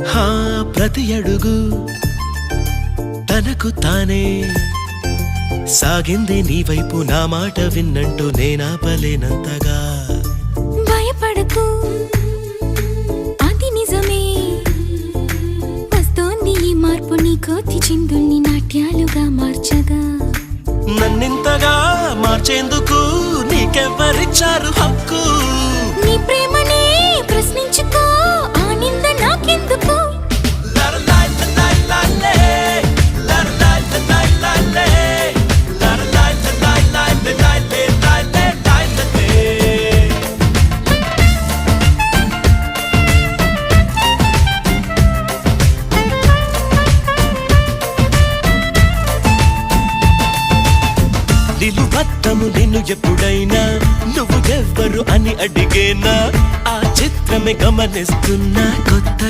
హా ప్రతి అడుగు తనకు తానే సాగింది నీ వైపు నా మాట విన్నంటూ నేనాపలేనంతగా భయపడకు అది నిజమే వస్తోంది ఈ మార్పు నీ కోతి చిందుల్ని నాట్యాలుగా మార్చగా నన్నింతగా మార్చేందుకు నీకెవ్వరిచ్చారు హక్కు నీ ప్రేమనే ప్రశ్నించుకో ఆ నింద నాకెందుకు నిలువత్తము నిన్ను ఎప్పుడైనా నువ్వు ఎవ్వరు అని అడిగేనా ఆ చిత్రమే గమనిస్తున్నా కొత్త